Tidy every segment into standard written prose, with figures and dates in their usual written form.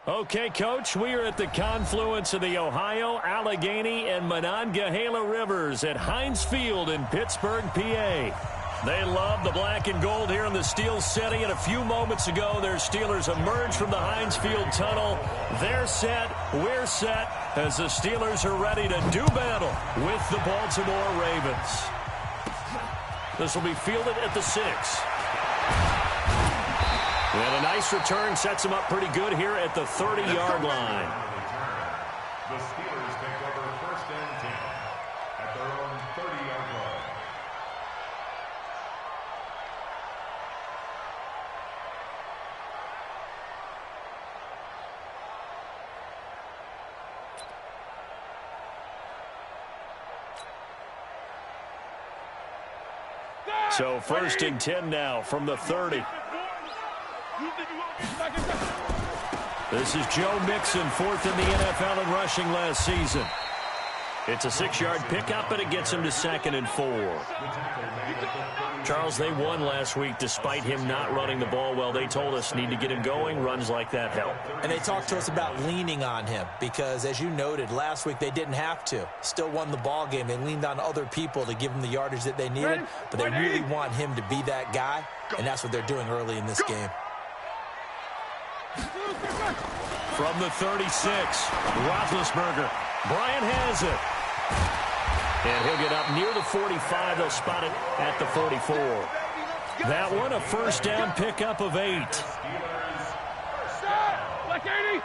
Okay, Coach, we are at the confluence of the Ohio, Allegheny, and Monongahela Rivers at Heinz Field in Pittsburgh, PA. They love the black and gold here in the Steel City, and a few moments ago, their Steelers emerged from the Heinz Field tunnel. They're set, we're set, as the Steelers are ready to do battle with the Baltimore Ravens. This will be fielded at the 6. And a nice return sets them up pretty good here at the 30-yard line. The Steelers take over 1st and 10 at their own 30-yard line. So 1st and 10 now from the 30. This is Joe Mixon, 4th in the NFL in rushing last season. It's a 6-yard pickup, and it gets him to 2nd and 4. Charles, they won last week despite him not running the ball well. They told us need to get him going. Runs like that help. And they talked to us about leaning on him because, as you noted, last week they didn't have to. Still won the ball game. They leaned on other people to give them the yardage that they needed, but they really want him to be that guy, and that's what they're doing early in this game. From the 36, Roethlisberger. Bryant has it. And he'll get up near the 45. They'll spot it at the 44. That one, a 1st down pickup of 8.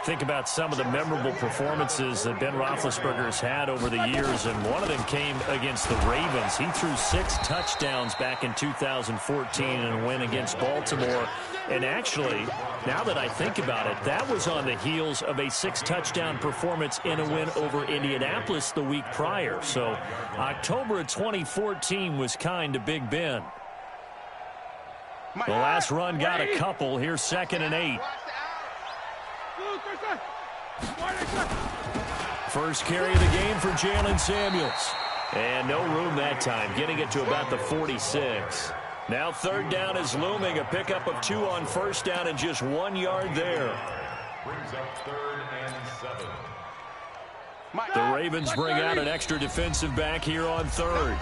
Think about some of the memorable performances that Ben Roethlisberger has had over the years, and one of them came against the Ravens. He threw 6 touchdowns back in 2014 in a win against Baltimore. And actually, now that I think about it, that was on the heels of a 6-touchdown performance in a win over Indianapolis the week prior. So October of 2014 was kind of Big Ben. The last run got a couple. Here's 2nd and 8. First carry of the game for Jalen Samuels. And no room that time, getting it to about the 46. Now 3rd down is looming. A pickup of 2 on 1st down and just 1 yard there. Brings up 3rd and 7. The Ravens bring out an extra defensive back here on 3rd.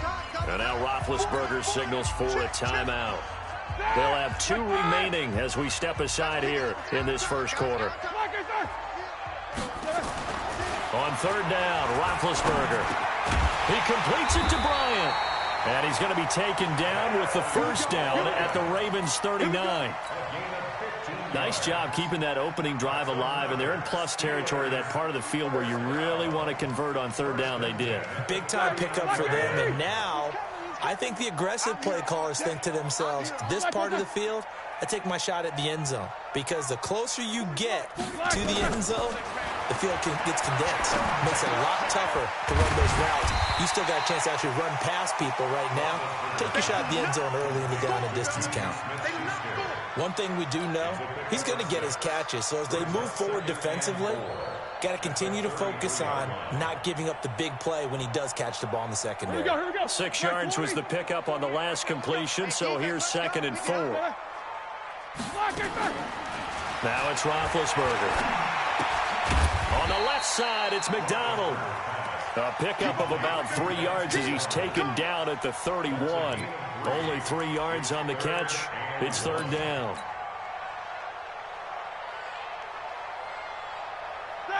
And now Roethlisberger signals for a timeout. They'll have 2 remaining as we step aside here in this first quarter. On 3rd down, Roethlisberger. He completes it to Bryant. And he's going to be taken down with the 1st down at the Ravens' 39. Nice job keeping that opening drive alive, and they're in plus territory, that part of the field where you really want to convert on 3rd down. They did. Big-time pickup for them, and now I think the aggressive play callers think to themselves, this part of the field, I take my shot at the end zone, because the closer you get to the end zone, the field gets condensed. It makes it a lot tougher to run those routes. You still got a chance to actually run past people right now. Take your shot at the end zone early in the down and distance count. One thing we do know, he's going to get his catches. So as they move forward defensively, got to continue to focus on not giving up the big play when he does catch the ball in the secondary. 6 yards was the pickup on the last completion, so here's 2nd and 4. Now it's Roethlisberger. On the left side, it's McDonald. A pickup of about 3 yards as he's taken down at the 31. Only 3 yards on the catch. It's 3rd down.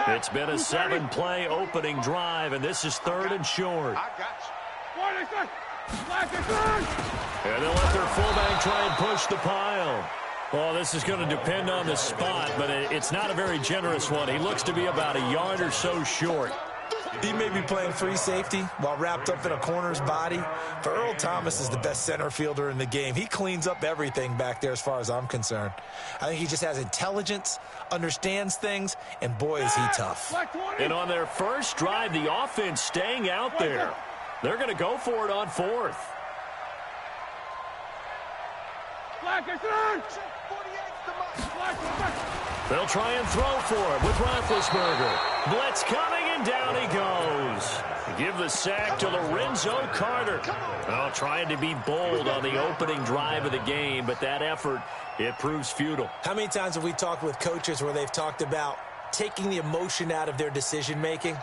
It's been a 7-play opening drive, and this is 3rd and short. And they'll let their fullback try and push the pile. Well, this is going to depend on the spot, but it's not a very generous one. He looks to be about a yard or so short. He may be playing free safety while wrapped up in a corner's body, but Earl Thomas is the best center fielder in the game. He cleans up everything back there as far as I'm concerned. I think he just has intelligence, understands things, and boy, is he tough. And on their first drive, the offense staying out there. They're going to go for it on 4th. They'll try and throw for it with Roethlisberger. Blitz coming, and down he goes. Give the sack to Lorenzo Carter. Well, trying to be bold on the opening drive of the game, but that effort, it proves futile. How many times have we talked with coaches where they've talked about taking the emotion out of their decision-making.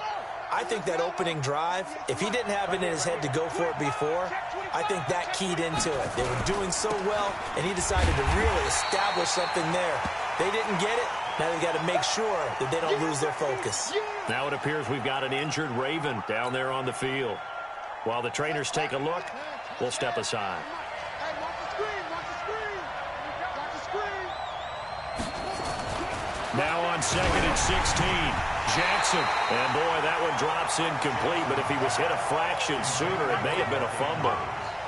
I think that opening drive, if he didn't have it in his head to go for it before, I think that keyed into it. They were doing so well, and he decided to really establish something there. They didn't get it. Now they've got to make sure that they don't lose their focus. Now it appears we've got an injured Raven down there on the field. While the trainers take a look, we'll step aside. Now on second and 16, Jackson. And boy, that one drops incomplete, but if he was hit a fraction sooner, it may have been a fumble.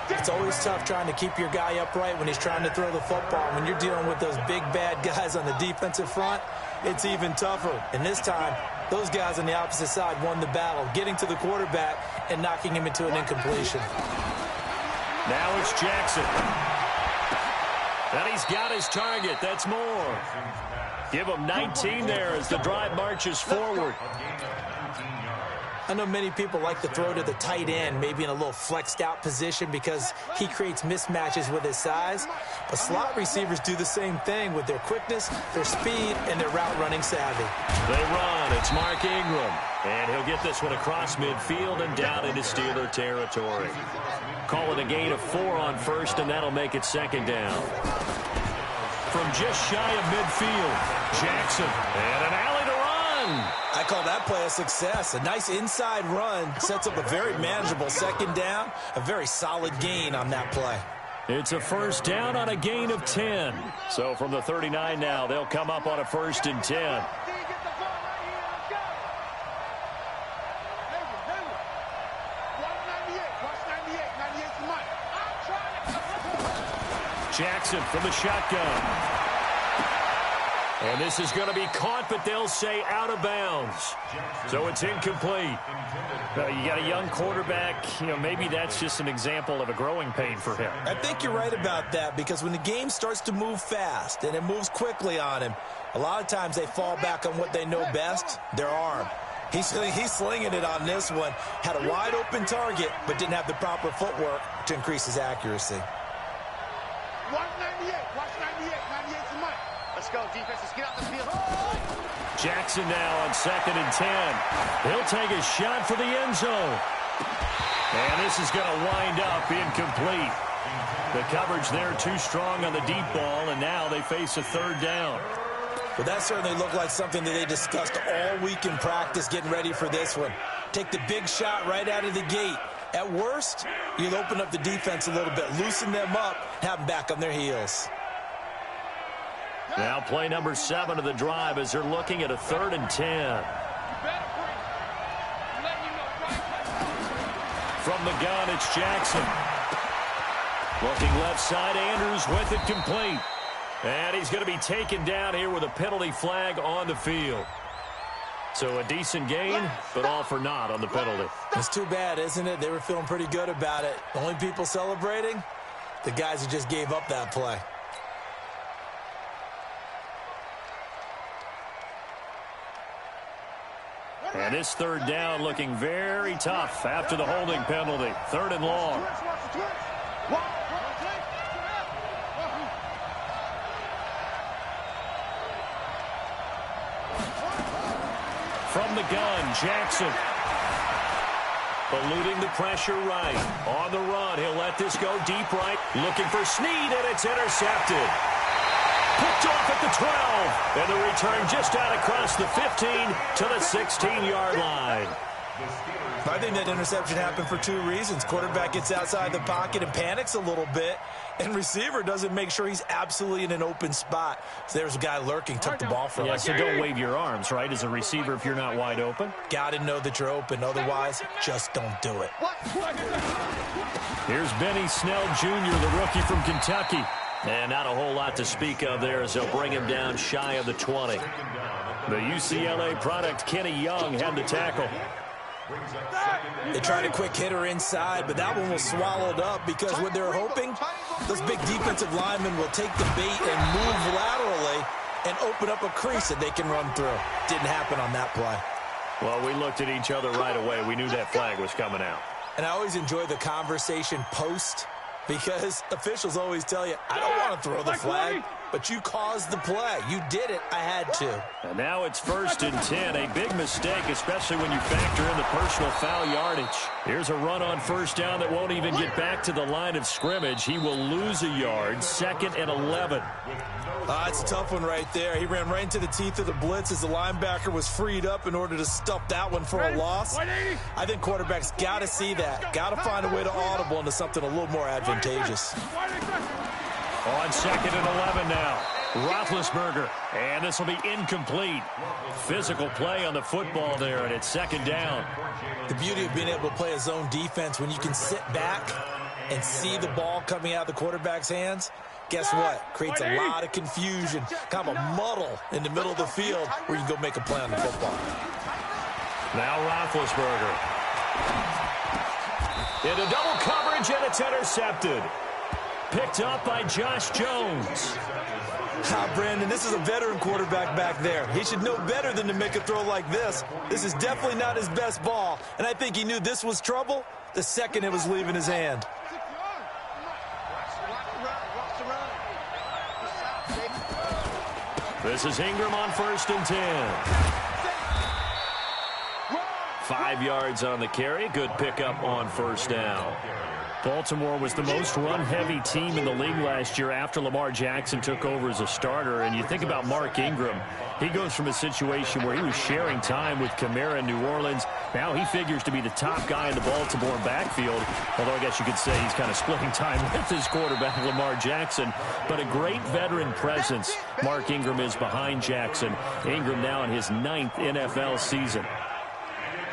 It's always tough trying to keep your guy upright when he's trying to throw the football. When you're dealing with those big, bad guys on the defensive front, it's even tougher. And this time, those guys on the opposite side won the battle, getting to the quarterback and knocking him into an incompletion. Now it's Jackson. And he's got his target. That's more. Give him 19 there as the drive marches forward. I know many people like to throw to the tight end, maybe in a little flexed out position because he creates mismatches with his size. But slot receivers do the same thing with their quickness, their speed, and their route running savvy. They run. It's Mark Ingram. And he'll get this one across midfield and down into Steeler territory. Call it a gain of 4 on first, and that'll make it second down. From just shy of midfield, Jackson. And an alley to run. I call that play a success. A nice inside run sets up a very manageable second down. A very solid gain on that play. It's a first down on a gain of 10. So from the 39 now, they'll come up on a 1st and 10. Jackson from the shotgun. And this is going to be caught, but they'll say out of bounds. So it's incomplete. You got a young quarterback. Maybe that's just an example of a growing pain for him. I think you're right about that, because when the game starts to move fast and it moves quickly on him, a lot of times they fall back on what they know best, their arm. He's slinging it on this one. Had a wide open target, but didn't have the proper footwork to increase his accuracy. Watch 98. Watch 98. 98's the money. Let's go, defense. Let's get out the field. Jackson now on 2nd and 10. He'll take a shot for the end zone. And this is going to wind up incomplete. The coverage there too strong on the deep ball, and now they face a 3rd down. Well, that certainly looked like something that they discussed all week in practice getting ready for this one. Take the big shot right out of the gate. At worst, you'll open up the defense a little bit, loosen them up, have them back on their heels. Now play number 7 of the drive as they're looking at a 3rd and 10. From the gun, it's Jackson. Looking left side, Andrews with it complete. And he's going to be taken down here with a penalty flag on the field. So a decent gain, but all for naught on the penalty. It's too bad, isn't it? They were feeling pretty good about it. The only people celebrating, the guys who just gave up that play. And this 3rd down looking very tough after the holding penalty. 3rd and long. From the gun, Jackson. Eluding the pressure right. On the run, he'll let this go deep right. Looking for Snead, and it's intercepted. Picked off at the 12. And the return just out across the 15 to the 16-yard line. I think that interception happened for 2 reasons. Quarterback gets outside the pocket and panics a little bit, and receiver doesn't make sure he's absolutely in an open spot. So there's a guy lurking, took the ball from him. Yeah, so don't wave your arms, right, as a receiver if you're not wide open. Got to know that you're open. Otherwise, just don't do it. Here's Benny Snell Jr., the rookie from Kentucky. And not a whole lot to speak of there as they'll bring him down shy of the 20. The UCLA product, Kenny Young, had the tackle. They tried a quick hitter inside, but that one was swallowed up because what they're hoping, those big defensive linemen will take the bait and move laterally and open up a crease that they can run through. Didn't happen on that play. Well, we looked at each other right away. We knew that flag was coming out. And I always enjoy the conversation post because officials always tell you, I don't want to throw the flag. but you caused the play. You did it. I had to. And now it's 1st and 10. A big mistake, especially when you factor in the personal foul yardage. Here's a run on 1st down that won't even get back to the line of scrimmage. He will lose a yard. 2nd and 11. It's a tough one right there. He ran right into the teeth of the blitz as the linebacker was freed up in order to stuff that one for a loss. I think quarterbacks got to see that. Got to find a way to audible into something a little more advantageous. On 2nd and 11 now. Roethlisberger. And this will be incomplete. Physical play on the football there, and it's 2nd down. The beauty of being able to play a zone defense when you can sit back and see the ball coming out of the quarterback's hands, guess what? Creates a lot of confusion, kind of a muddle in the middle of the field where you can go make a play on the football. Now Roethlisberger. Into double coverage, and it's intercepted. Picked up by Josh Jones. Brandon, this is a veteran quarterback back there. He should know better than to make a throw like this. This is definitely not his best ball, and I think he knew this was trouble the second it was leaving his hand. This is Ingram on 1st and 10. 5 yards on the carry. Good pickup on 1st down. Baltimore was the most run-heavy team in the league last year after Lamar Jackson took over as a starter. And you think about Mark Ingram, he goes from a situation where he was sharing time with Kamara in New Orleans. Now he figures to be the top guy in the Baltimore backfield, although I guess you could say he's kind of splitting time with his quarterback, Lamar Jackson. But a great veteran presence. Mark Ingram is behind Jackson. Ingram now in his 9th NFL season.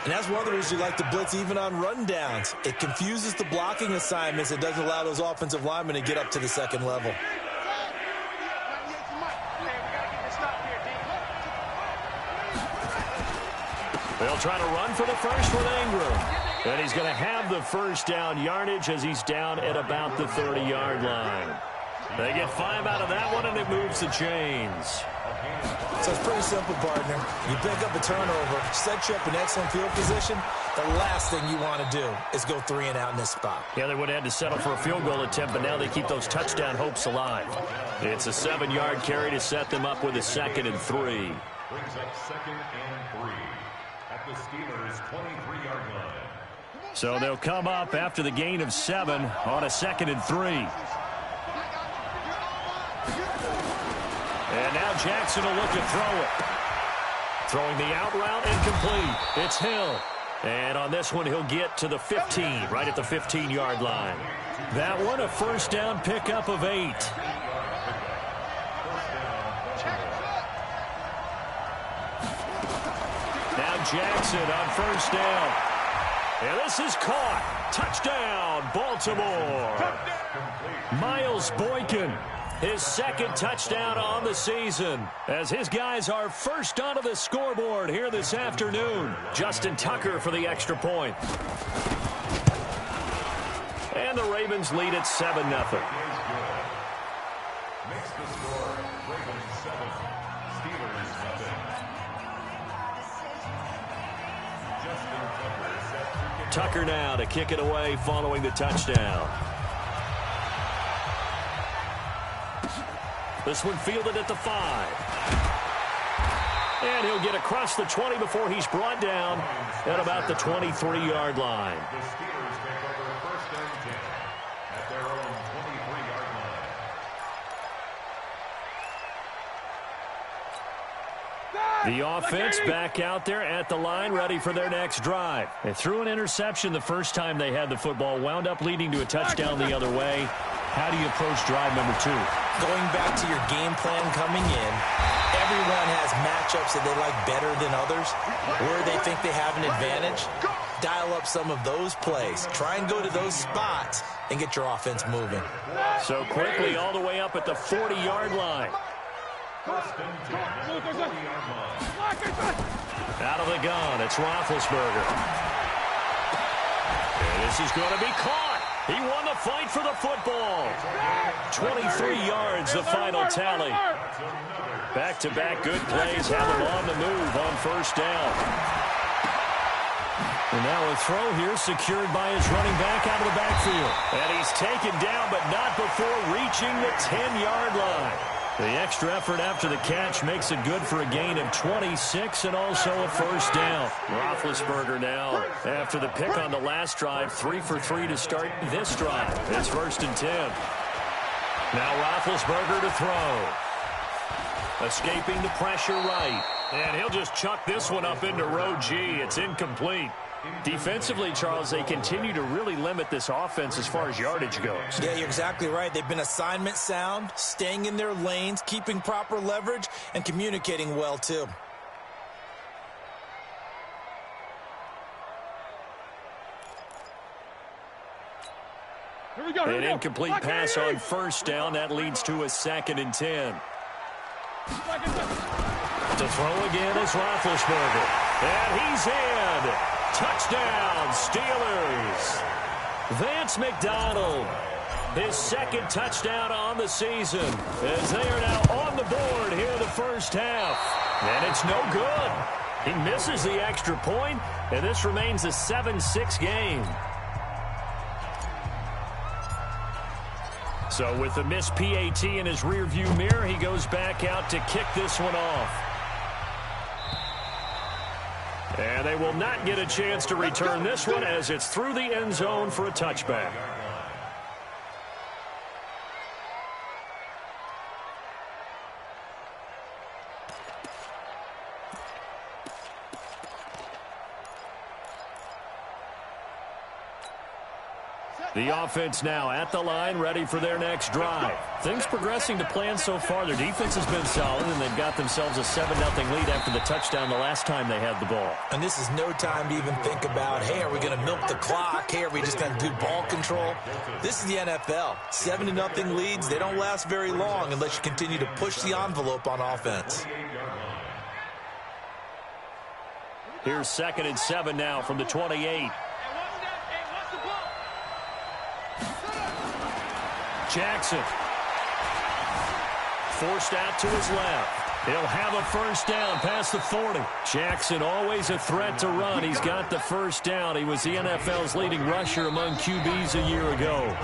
And that's one of the reasons you like to blitz even on rundowns. It confuses the blocking assignments. It doesn't allow those offensive linemen to get up to the 2nd level. They'll try to run for the first with Ingram. And he's going to have the 1st down yardage as he's down at about the 30-yard line. They get 5 out of that one, and it moves the chains. So it's pretty simple, partner. You pick up a turnover, set you up in excellent field position. The last thing you want to do is go 3 and out in this spot. Yeah, they would have had to settle for a field goal attempt, but now they keep those touchdown hopes alive. It's a 7-yard carry to set them up with a 2nd and 3. Brings up 2nd and 3 at the Steelers' 23-yard line. So they'll come up after the gain of 7 on a 2nd and 3. And now Jackson will look to throw it. Throwing the out route and complete. It's Hill. And on this one, he'll get to the 15, right at the 15-yard line. That one, a 1st down pickup of 8. Now Jackson on 1st down. And this is caught. Touchdown, Baltimore. Miles Boykin. His 2nd touchdown on the season as his guys are first onto the scoreboard here this afternoon. Justin Tucker for the extra point. And the Ravens lead at 7-0. Makes the score Ravens 7, Steelers 0. Justin Tucker set to kick. Tucker now to kick it away following the touchdown. This one fielded at the 5. And he'll get across the 20 before he's brought down at about the 23-yard line. The Steelers take over 1st and 10 at their own 23-yard line. The offense back out there at the line, ready for their next drive. They threw an interception the first time they had the football, wound up leading to a touchdown the other way. How do you approach drive number 2? Going back to your game plan coming in, everyone has matchups that they like better than others, where they think they have an advantage. Dial up some of those plays. Try and go to those spots and get your offense moving. So quickly all the way up at the 40-yard line. 1st and 10 at the 40-yard line. Out of the gun, it's Roethlisberger. And this is going to be caught. He won the fight for the football. 23 yards, the final tally. Back-to-back good plays have him on the move on 1st down. And now a throw here secured by his running back out of the backfield. And he's taken down, but not before reaching the 10-yard line. The extra effort after the catch makes it good for a gain of 26 and also a first down. Roethlisberger now, after the pick on the last drive, 3 for 3 to start this drive. It's 1st and 10. Now Roethlisberger to throw. Escaping the pressure right. And he'll just chuck this one up into row G. It's incomplete. Defensively, Charles, they continue to really limit this offense as far as yardage goes. Yeah, you're exactly right. They've been assignment sound, staying in their lanes, keeping proper leverage, and communicating well, too. An incomplete pass on first down. That leads to a 2nd and 10. To throw again is Roethlisberger. And he's in. Touchdown, Steelers. Vance McDonald, his 2nd touchdown on the season, as they are now on the board here in the first half. And it's no good. He misses the extra point, and this remains a 7-6 game. So with the missed PAT in his rearview mirror, he goes back out to kick this one off. And they will not get a chance to return this one as it's through the end zone for a touchback. The offense now at the line, ready for their next drive. Things progressing to plan so far. Their defense has been solid, and they've got themselves a 7-0 lead after the touchdown the last time they had the ball. And this is no time to even think about, hey, are we going to milk the clock? Hey, are we just going to do ball control? This is the NFL. 7-0 leads, they don't last very long unless you continue to push the envelope on offense. Here's 2nd and 7 now from the 28. Jackson forced out to his left. He'll have a first down past the 40. Jackson always a threat to run. He's got the first down. He was the NFL's leading rusher among QBs a year ago.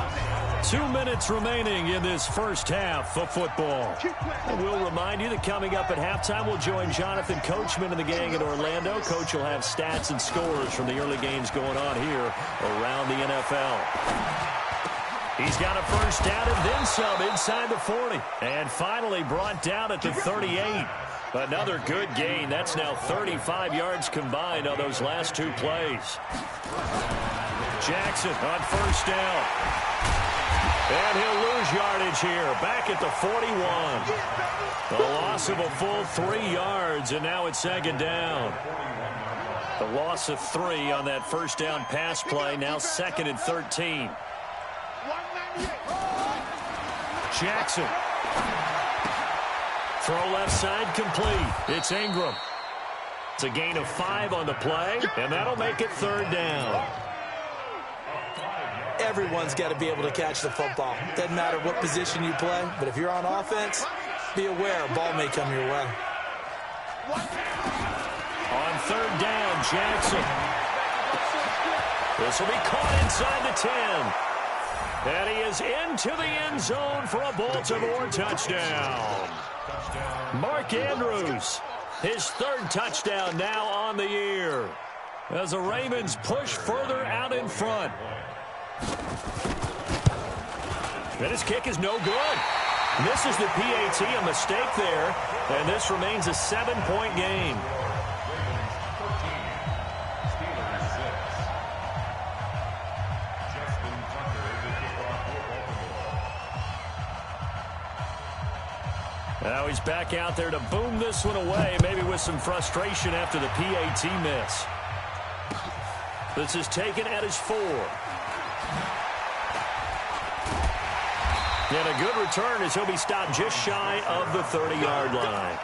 2 minutes remaining in this first half of football. And we'll remind you that coming up at halftime, we'll join Jonathan Coachman and the gang in Orlando. Coach will have stats and scores from the early games going on here around the NFL. He's got a first down and then some inside the 40. And finally brought down at the 38. Another good gain. That's now 35 yards combined on those last 2 plays. Jackson on first down. And he'll lose yardage here. Back at the 41. The loss of a full 3 yards, and now it's 2nd down. The loss of 3 on that first down pass play. Now 2nd and 13. Jackson. Throw left side complete. It's Ingram. It's a gain of 5 on the play, and that'll make it 3rd down. Everyone's got to be able to catch the football. Doesn't matter what position you play, but if you're on offense, be aware a ball may come your way. On 3rd down, Jackson. This will be caught inside the 10. And he is into the end zone for a Baltimore touchdown. Mark Andrews, his 3rd touchdown now on the year, as the Ravens push further out in front. And his kick is no good. Misses the PAT, a mistake there, and this remains a 7-point game. Now he's back out there to boom this one away, maybe with some frustration after the PAT miss. This is taken at his 4. And a good return as he'll be stopped just shy of the 30-yard line.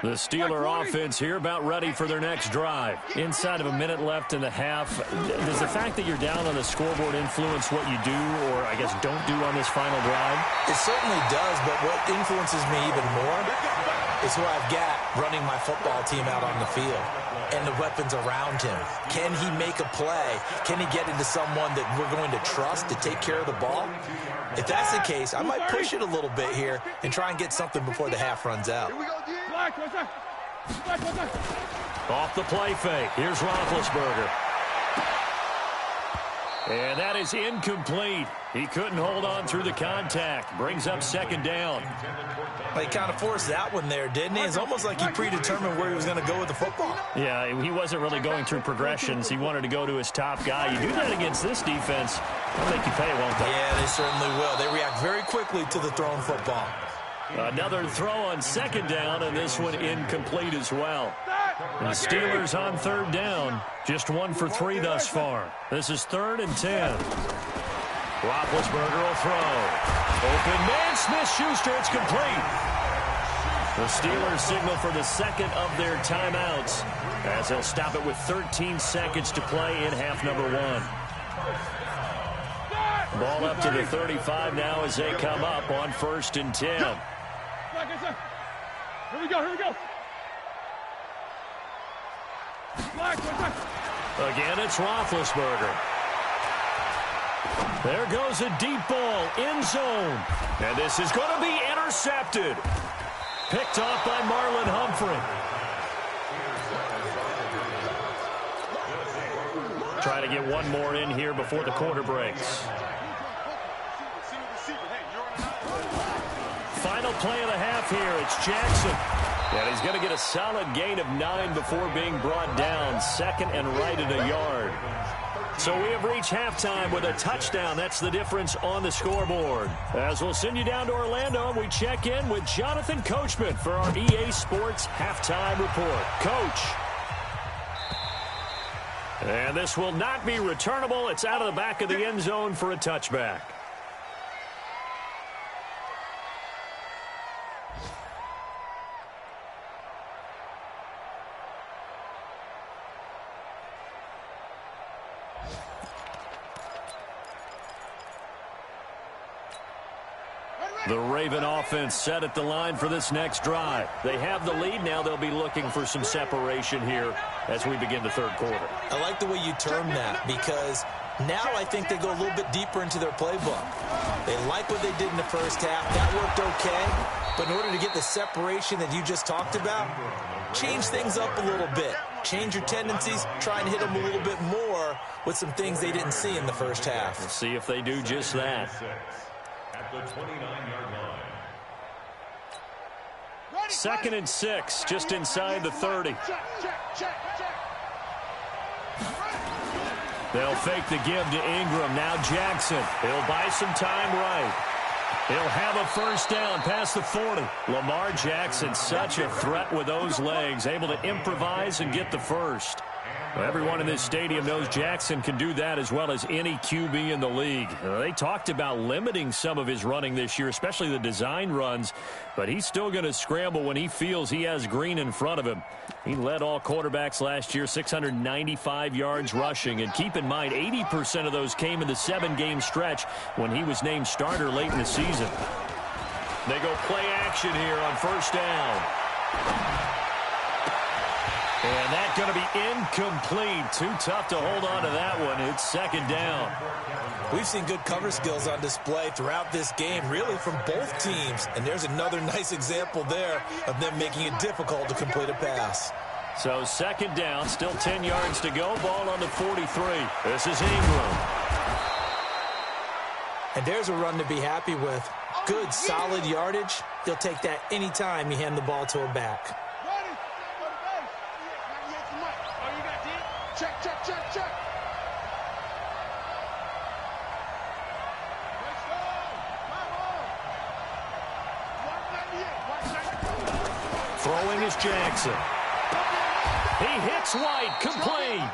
The Steeler offense here about ready for their next drive. Inside of a minute left in the half. Does the fact that you're down on the scoreboard influence what you do, or I guess don't do on this final drive? It certainly does, but what influences me even more is who I've got running my football team out on the field and the weapons around him. Can he make a play? Can he get into someone that we're going to trust to take care of the ball? If that's the case, I might push it a little bit here and try and get something before the half runs out. Off the play fake. Here's Roethlisberger. And that is incomplete. He couldn't hold on through the contact. Brings up second down. He kind of forced that one there, didn't he? It's almost like he predetermined where he was going to go with the football. Yeah, he wasn't really going through progressions. He wanted to go to his top guy. You do that against this defense, they'll make you pay, won't they? Yeah, they certainly will. They react very quickly to the thrown football. Another throw on second down, and this one incomplete as well. And the Steelers on third down, just 1 for 3 thus far. This is 3rd and 10. Roethlisberger will throw. Open man, Smith-Schuster, it's complete. The Steelers signal for the second of their timeouts as they'll stop it with 13 seconds to play in half number 1. Ball up to the 35 now as they come up on 1st and 10. Here we go. Again, it's Roethlisberger. There goes a deep ball, end zone. And this is going to be intercepted. Picked off by Marlon Humphrey. Try to get one more in here before the quarter breaks. Final play of the half here. It's Jackson. And he's going to get a solid gain of 9 before being brought down. 2nd and right at a yard. So we have reached halftime with a touchdown. That's the difference on the scoreboard. As we'll send you down to Orlando, we check in with Jonathan Coachman for our EA Sports Halftime Report. Coach. And this will not be returnable. It's out of the back of the end zone for a touchback. The Raven offense set at the line for this next drive. They have the lead. Now they'll be looking for some separation here as we begin the third quarter. I like the way you term that because now I think they go a little bit deeper into their playbook. They like what they did in the first half. That worked okay. But in order to get the separation that you just talked about, change things up a little bit. Change your tendencies. Try and hit them a little bit more with some things they didn't see in the first half. We'll see if they do just that. At the 29-yard line. 2nd and 6, just inside the 30. They'll fake the give to Ingram. Now Jackson. He'll buy some time right. He'll have a first down past the 40. Lamar Jackson, such a threat with those legs, able to improvise and get the first. Everyone in this stadium knows Jackson can do that as well as any QB in the league. They talked about limiting some of his running this year, especially the design runs, but he's still going to scramble when he feels he has green in front of him. He led all quarterbacks last year, 695 yards rushing, and keep in mind 80% of those came in the 7-game stretch when he was named starter late in the season. They go play action here on first down. And that's going to be incomplete. Too tough to hold on to that one. It's second down. We've seen good cover skills on display throughout this game, really from both teams. And there's another nice example there of them making it difficult to complete a pass. So second down, still 10 yards to go. Ball on the 43. This is Ingram. And there's a run to be happy with. Good, solid yardage. You'll take that anytime you hand the ball to a back. Check. Throwing is Jackson. He hits White, complete.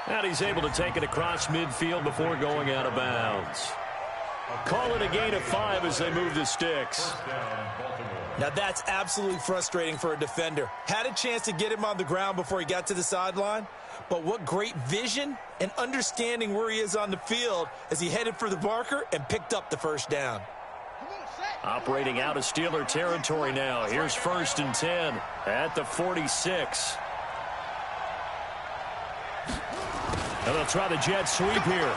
And he's able to take it across midfield before going out of bounds. Call it a gain of 5 as they move the sticks. Now that's absolutely frustrating for a defender. Had a chance to get him on the ground before he got to the sideline, but what great vision and understanding where he is on the field as he headed for the marker and picked up the first down. Operating out of Steeler territory now. Here's 1st and 10 at the 46. And they'll try the jet sweep here.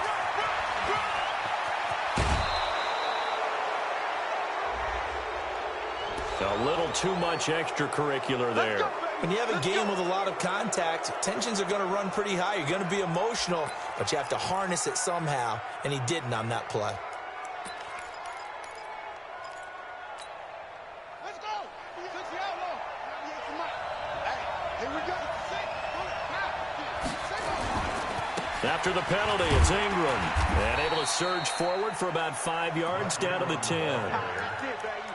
A little too much extracurricular there. When you have a game with a lot of contact, tensions are going to run pretty high. You're going to be emotional, but you have to harness it somehow, and he didn't on that play. Let's go. Here we go. After the penalty, it's Ingram. And able to surge forward for about 5 yards down to the 10.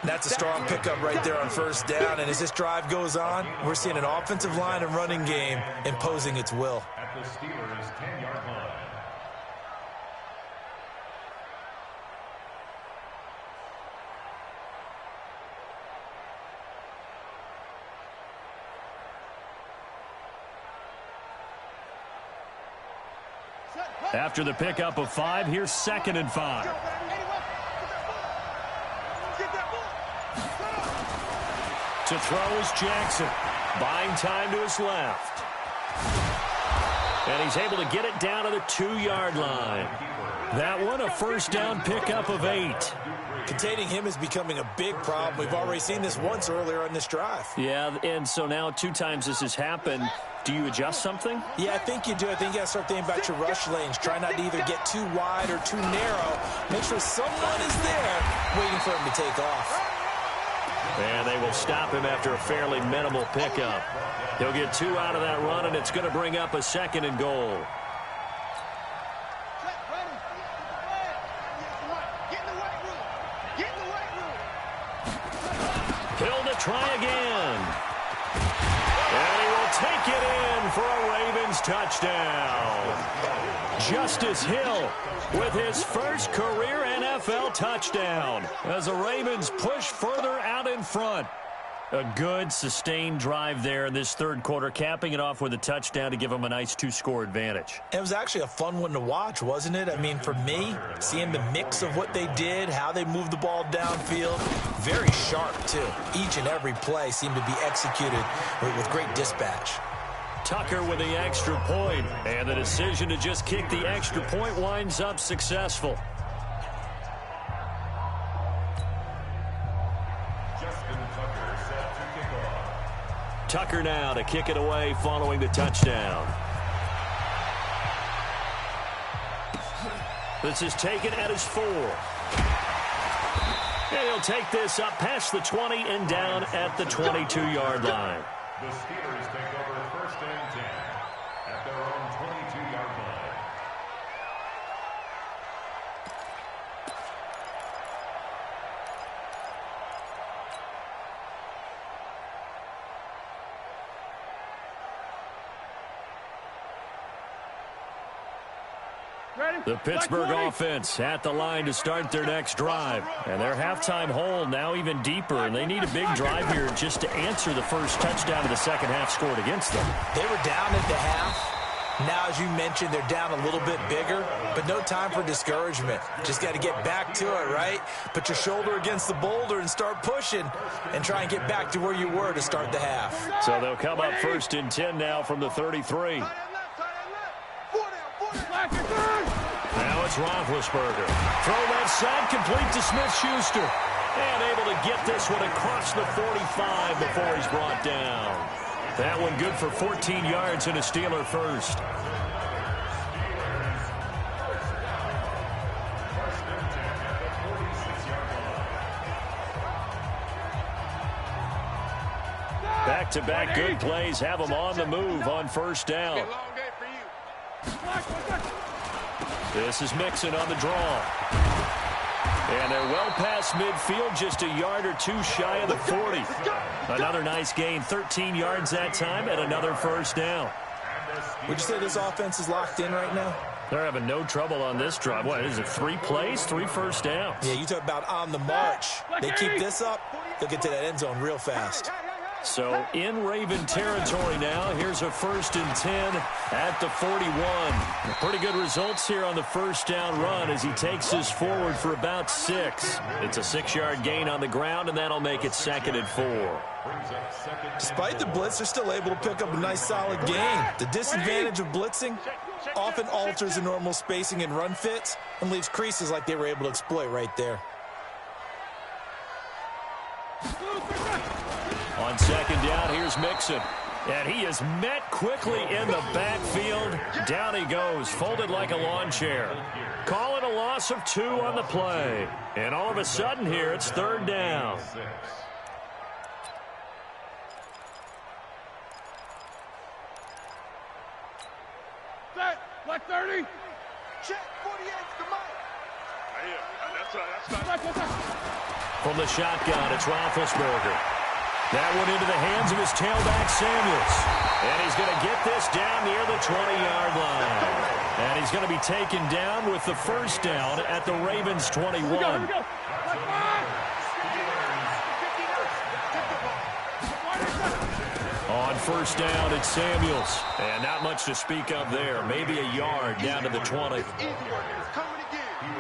That's a strong pickup right there on first down. And as this drive goes on, we're seeing an offensive line and running game imposing its will. At the Steelers' 10-yard line. After the pickup of 5, here's 2nd and 5. To throw is Jackson. Buying time to his left. And he's able to get it down to the 2-yard line. That one, a first down pickup of 8. Containing him is becoming a big problem. We've already seen this once earlier on this drive. Yeah, and so now 2 times this has happened. Do you adjust something? Yeah, I think you do. I think you got to start thinking about your rush lanes. Try not to either get too wide or too narrow. Make sure someone is there waiting for him to take off. And they will stop him after a fairly minimal pickup. He'll get 2 out of that run, and it's going to bring up a 2nd and goal. Hill to try again. And he will take it in for a Ravens touchdown. Justice Hill with his first career NFL touchdown as the Ravens push further out in front. A good, sustained drive there in this third quarter, capping it off with a touchdown to give them a nice 2-score advantage. It was actually a fun one to watch, wasn't it? I mean, for me, seeing the mix of what they did, how they moved the ball downfield, very sharp, too. Each and every play seemed to be executed with great dispatch. Tucker with the extra point, and the decision to just kick the extra point winds up successful. Tucker now to kick it away following the touchdown. This is taken at his 4. And he'll take this up past the 20 and down at the 22-yard line. The Steelers take over 1st and 10 at their own 22-yard line. The Pittsburgh offense at the line to start their next drive. And their halftime hole now even deeper, and they need a big drive here just to answer the first touchdown of the second half scored against them. They were down at the half. Now, as you mentioned, they're down a little bit bigger, but no time for discouragement. Just got to get back to it, right? Put your shoulder against the boulder and start pushing and try and get back to where you were to start the half. So they'll come up 1st and 10 now from the 33. Now it's Roethlisberger. Throw left side, complete to Smith-Schuster. And able to get this one across the 45 before he's brought down. That one good for 14 yards and a Steeler first. Back-to-back good plays have them on the move on first down. This is Mixon on the draw. And they're well past midfield, just a yard or 2 shy of the 40. Another nice gain, 13 yards that time, and another first down. Would you say this offense is locked in right now? They're having no trouble on this drive. What is it, 3 plays, 3 first downs? Yeah, you talk about on the march. They keep this up, they'll get to that end zone real fast. So in Raven territory now. Here's a 1st and 10 at the 41. Pretty good results here on the first down run as he takes this forward for about 6. It's a 6-yard gain on the ground, and that'll make it 2nd and 4. Despite the blitz, they're still able to pick up a nice solid gain. The disadvantage of blitzing often alters the normal spacing and run fits and leaves creases like they were able to exploit right there. On 2nd down, here's Mixon. And he is met quickly in the backfield. Down he goes, folded like a lawn chair. Call it a loss of 2 on the play. And all of a sudden here, it's 3rd down. Black 30. Check 48, the mic. From the shotgun, it's Roethlisberger. That one into the hands of his tailback, Samuels. And he's going to get this down near the 20-yard line. And he's going to be taken down with the 1st down at the Ravens' 21. Here we go. On 1st down, it's Samuels. And not much to speak of there. Maybe a yard down to the 20.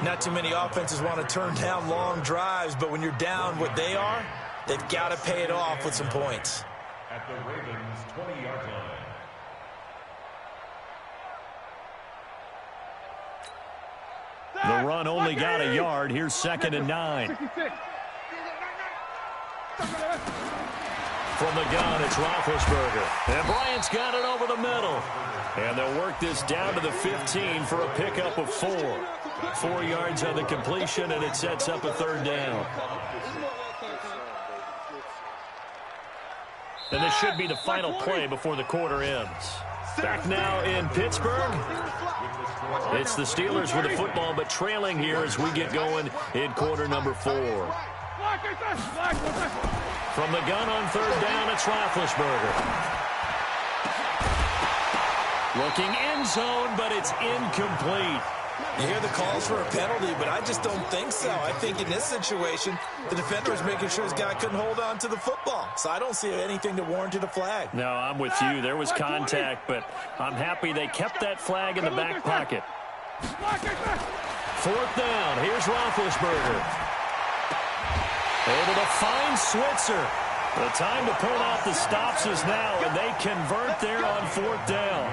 Not too many offenses want to turn down long drives, but when you're down what they are, they've got to pay it off with some points. At the Ravens' 20-yard line. The run only got a yard. Here's 2nd and 9. From the gun, it's Roethlisberger. And Bryant's got it over the middle. And they'll work this down to the 15 for a pickup of 4. 4 yards on the completion, and it sets up a 3rd down. And this should be the final play before the quarter ends. Back now in Pittsburgh. It's the Steelers with the football, but trailing here as we get going in quarter number 4. From the gun on 3rd down, it's Roethlisberger. Looking end zone, but it's incomplete. You hear the calls for a penalty, but I just don't think so. I think in this situation, the defender is making sure his guy couldn't hold on to the football. So I don't see anything to warrant a flag. No, I'm with you. There was contact, but I'm happy they kept that flag in the back pocket. 4th down. Here's Roethlisberger. Able to find Switzer. The time to pull out the stops is now, and they convert there on 4th down.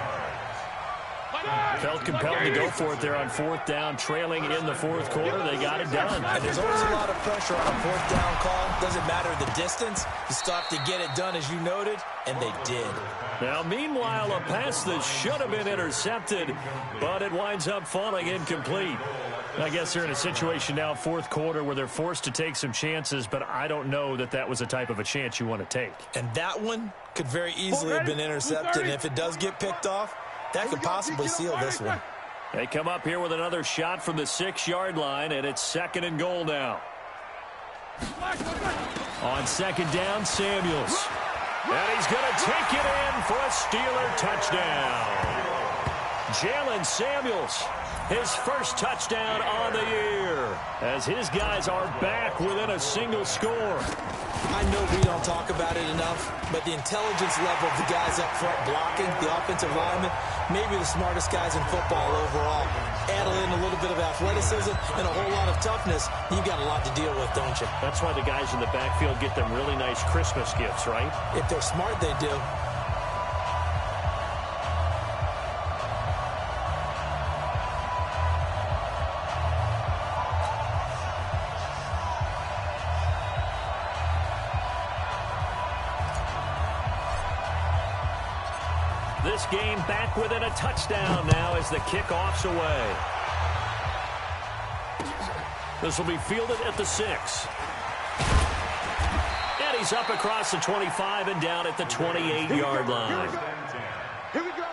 Felt compelled to go for it there on 4th down, trailing in the 4th quarter. They got it done. And there's always a lot of pressure on a 4th down call. Doesn't matter the distance. You stop to get it done, as you noted, and they did. Now, meanwhile, a pass that should have been intercepted, but it winds up falling incomplete. I guess they're in a situation now, 4th quarter, where they're forced to take some chances, but I don't know that that was the type of a chance you want to take. And that one could very easily have been intercepted. And if it does get picked off, that could possibly seal this one. They come up here with another shot from the 6-yard line, and it's 2nd and goal now. On 2nd down, Samuels. And he's going to take it in for a Steeler touchdown. Jalen Samuels, his first touchdown on the year, as his guys are back within a single score. I know we don't talk about it enough, but the intelligence level of the guys up front blocking, the offensive linemen, maybe the smartest guys in football overall. Add in a little bit of athleticism and a whole lot of toughness, you've got a lot to deal with, don't you? That's why the guys in the backfield get them really nice Christmas gifts, right? If they're smart, they do. This game back within a touchdown now as the kickoff's away. This will be fielded at the 6. And he's up across the 25 and down at the 28-yard line. Here we go.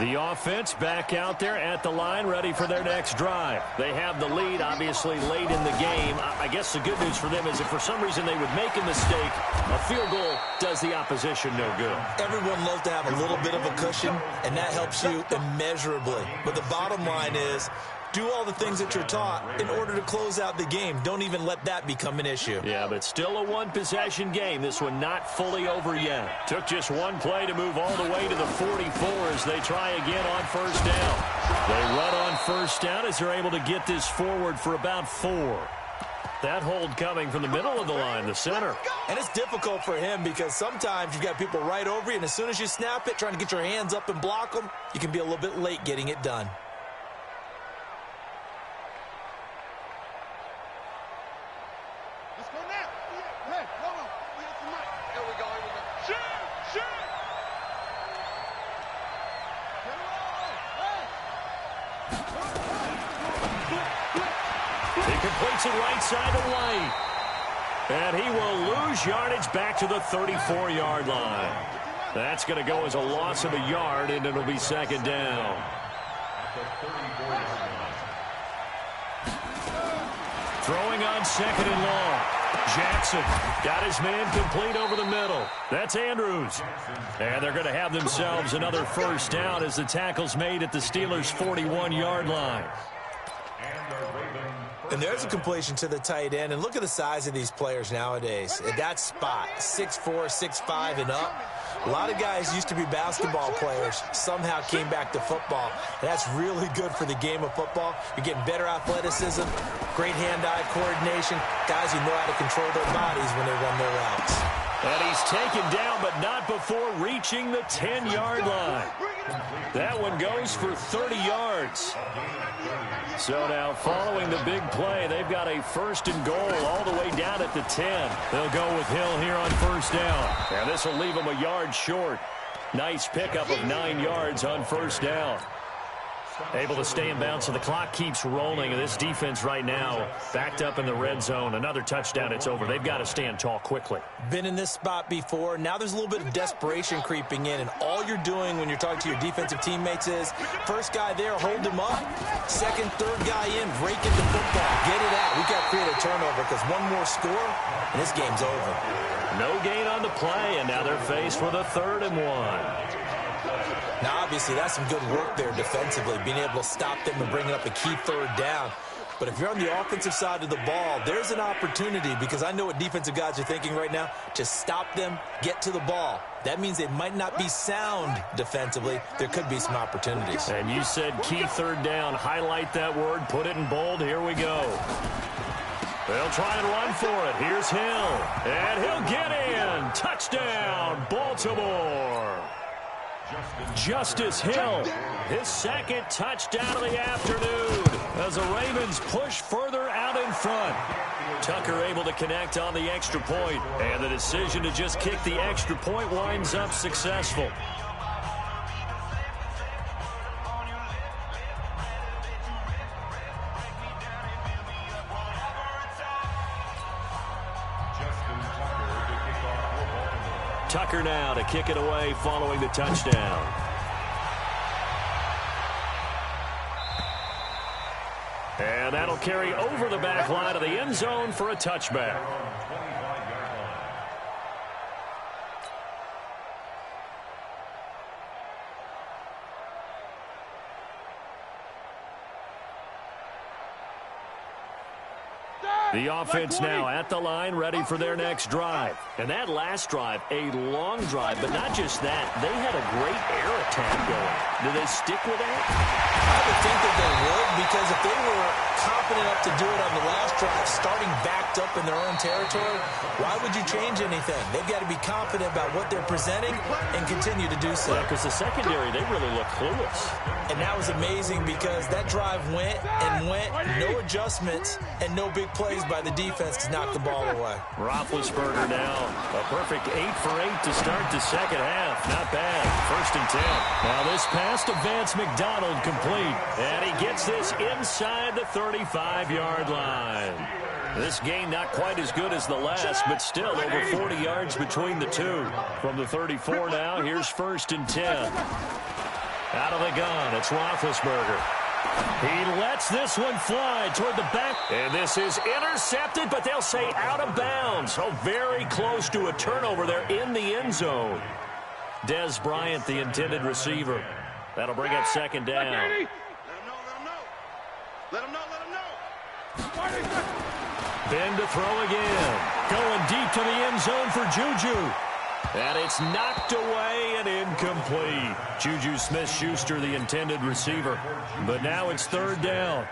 The offense back out there at the line, ready for their next drive. They have the lead, obviously, late in the game. I guess the good news for them is if for some reason they would make a mistake, a field goal does the opposition no good. Everyone loves to have a little bit of a cushion, and that helps you immeasurably. But the bottom line is, do all the things that you're taught in order to close out the game. Don't even let that become an issue. Yeah, but still a one-possession game. This one not fully over yet. Took just one play to move all the way to the 44 as they try again on first down. They run on first down as they're able to get this forward for about 4. That hold coming from the middle of the line, the center. And it's difficult for him because sometimes you've got people right over you, and as soon as you snap it, trying to get your hands up and block them, you can be a little bit late getting it done. Completes it right side to White. And he will lose yardage back to the 34-yard line. That's going to go as a loss of a yard, and it'll be second down. Throwing on second and long. Jackson got his man complete over the middle. That's Andrews. And they're going to have themselves another first down as the tackle's made at the Steelers' 41-yard line. And there's a completion to the tight end. And look at the size of these players nowadays. At that spot, 6'4", 6'5", and up. A lot of guys used to be basketball players, somehow came back to football. And that's really good for the game of football. You're getting better athleticism, great hand-eye coordination, guys who know how to control their bodies when they run their routes. And he's taken down, but not before reaching the 10-yard line. That one goes for 30 yards. So now following the big play, they've got a first and goal all the way down at the 10. They'll go with Hill here on first down. And this will leave them a yard short. Nice pickup of 9 yards on first down. Able to stay in bounds, so the clock keeps rolling. And this defense right now backed up in the red zone. Another touchdown, it's over. They've got to stand tall quickly. Been in this spot before. Now there's a little bit of desperation creeping in. And all you're doing when you're talking to your defensive teammates is, first guy there, hold him up. Second, third guy in, break it the football. Get it out. We've got to create a turnover because one more score, and this game's over. No gain on the play, and now they're faced with a 3rd and 1. Now, obviously, that's some good work there defensively, being able to stop them and bringing up a key 3rd down. But if you're on the offensive side of the ball, there's an opportunity because I know what defensive guys are thinking right now. Just stop them, get to the ball. That means they might not be sound defensively. There could be some opportunities. And you said key 3rd down. Highlight that word. Put it in bold. Here we go. They'll try and run for it. Here's Hill. And he'll get in. Touchdown, Baltimore. Justice Hill, his 2nd touchdown of the afternoon as the Ravens push further out in front. Tucker able to connect on the extra point, and the decision to just kick the extra point winds up successful. Tucker now to kick it away following the touchdown. And that'll carry over the back line of the end zone for a touchback. The offense now at the line, ready for their next drive. And that last drive, a long drive, but not just that. They had a great air attack going. Do they stick with that? I would think that they would, because if they were confident enough to do it on the last drive, starting backed up in their own territory, why would you change anything? They've got to be confident about what they're presenting and continue to do so. Yeah, because the secondary, they really look clueless. And that was amazing because that drive went and went, no adjustments, and no big plays by the defense to knock the ball away. Roethlisberger now, a perfect 8 for 8 to start the second half. Not bad. 1st and 10. Now this pass to Vance McDonald complete. And he gets this inside the 35-yard line. This game not quite as good as the last, but still over 40 yards between the two. From the 34 now, here's 1st and 10. Out of the gun, it's Roethlisberger. He lets this one fly toward the back. And this is intercepted, but they'll say out of bounds. Oh, very close to a turnover there in the end zone. Des Bryant, the intended receiver. That'll bring up second down. Let him know, let him know. Let him know. Ben to throw again. Going deep to the end zone for Juju. And it's knocked away and incomplete. Juju Smith-Schuster, the intended receiver. But now it's third down.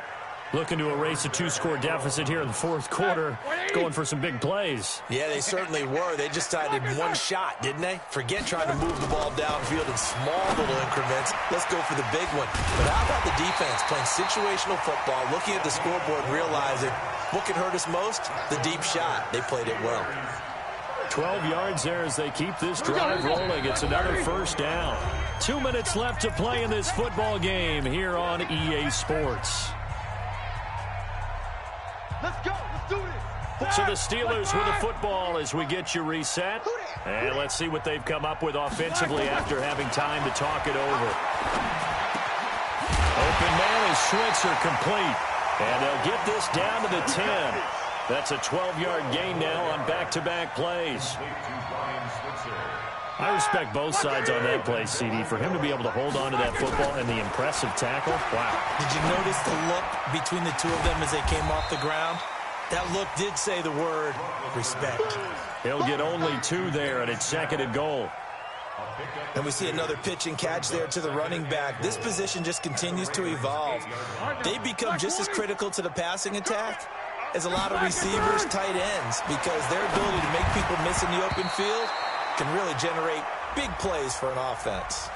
Looking to erase a 2-score deficit here in the fourth quarter. Going for some big plays. Yeah, they certainly were. They just decided one shot, didn't they? Forget trying to move the ball downfield in small little increments. Let's go for the big one. But how about the defense playing situational football, looking at the scoreboard, realizing what can hurt us most? The deep shot. They played it well. 12 yards there as they keep this drive rolling. It's another first down. 2 minutes left to play in this football game here on EA Sports. Let's go. Let's do this. So the Steelers with the football as we get you reset. And let's see what they've come up with offensively after having time to talk it over. Open man is Schweitzer, complete. And they'll get this down to the 10. That's a 12-yard gain now on back-to-back plays. I respect both sides on that play, CD. For him to be able to hold on to that football and the impressive tackle, wow. Did you notice the look between the two of them as they came off the ground? That look did say the word respect. He'll get only 2 there, and it's second and goal. And we see another pitch and catch there to the running back. This position just continues to evolve. They become just as critical to the passing attack as a lot of receivers, tight ends, because their ability to make people miss in the open field can really generate big plays for an offense.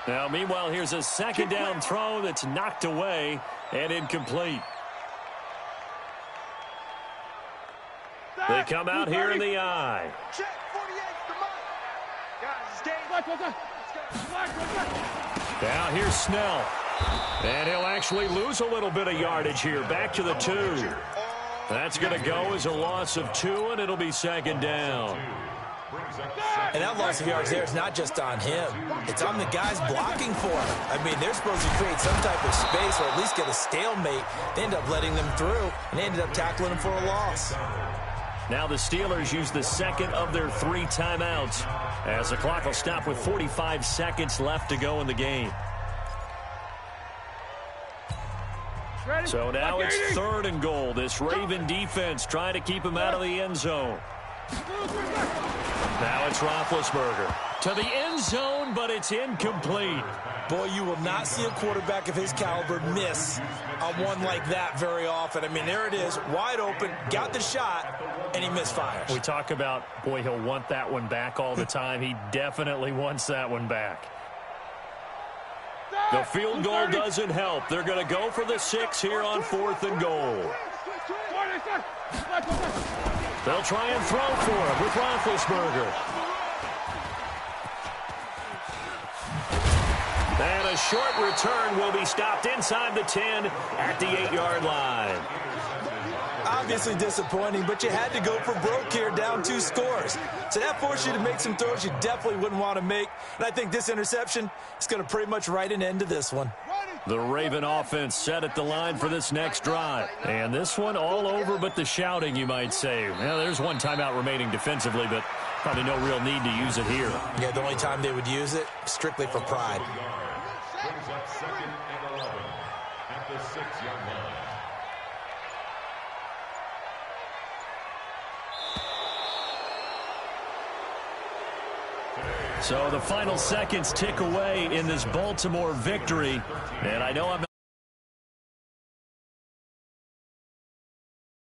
Now, meanwhile, here's a second down throw that's knocked away and incomplete. They come out here in the eye. Check 48 the mark. Guys, stay. Now here's Snell. And he'll actually lose a little bit of yardage here. Back to the 2. That's going to go as a loss of 2, and it'll be second down. And that loss of yards there is not just on him. It's on the guys blocking for him. I mean, they're supposed to create some type of space or at least get a stalemate. They end up letting them through, and they ended up tackling him for a loss. Now the Steelers use the second of their 3 timeouts as the clock will stop with 45 seconds left to go in the game. So now it's third and goal. This Raven defense trying to keep him out of the end zone. Now it's Roethlisberger to the end zone, but it's incomplete. Boy, you will not see a quarterback of his caliber miss on one like that very often. I mean, there it is, wide open, got the shot, and he misfires. We talk about, boy, he'll want that one back all the time. He definitely wants that one back. The field goal doesn't help. They're going to go for the 6 here on 4th and goal. They'll try and throw for him with Roethlisberger. And a short return will be stopped inside the 10 at the 8-yard line. Obviously disappointing, but you had to go for broke here, down 2 scores. So that forced you to make some throws you definitely wouldn't want to make. And I think this interception is going to pretty much write an end to this one. The Raven offense set at the line for this next drive. And this one all over but the shouting, you might say. Well, there's one timeout remaining defensively, but probably no real need to use it here. Yeah, the only time they would use it, strictly for pride. Brings up second and 11 at the 6-yard line. So the final seconds tick away in this Baltimore victory. And I know I'm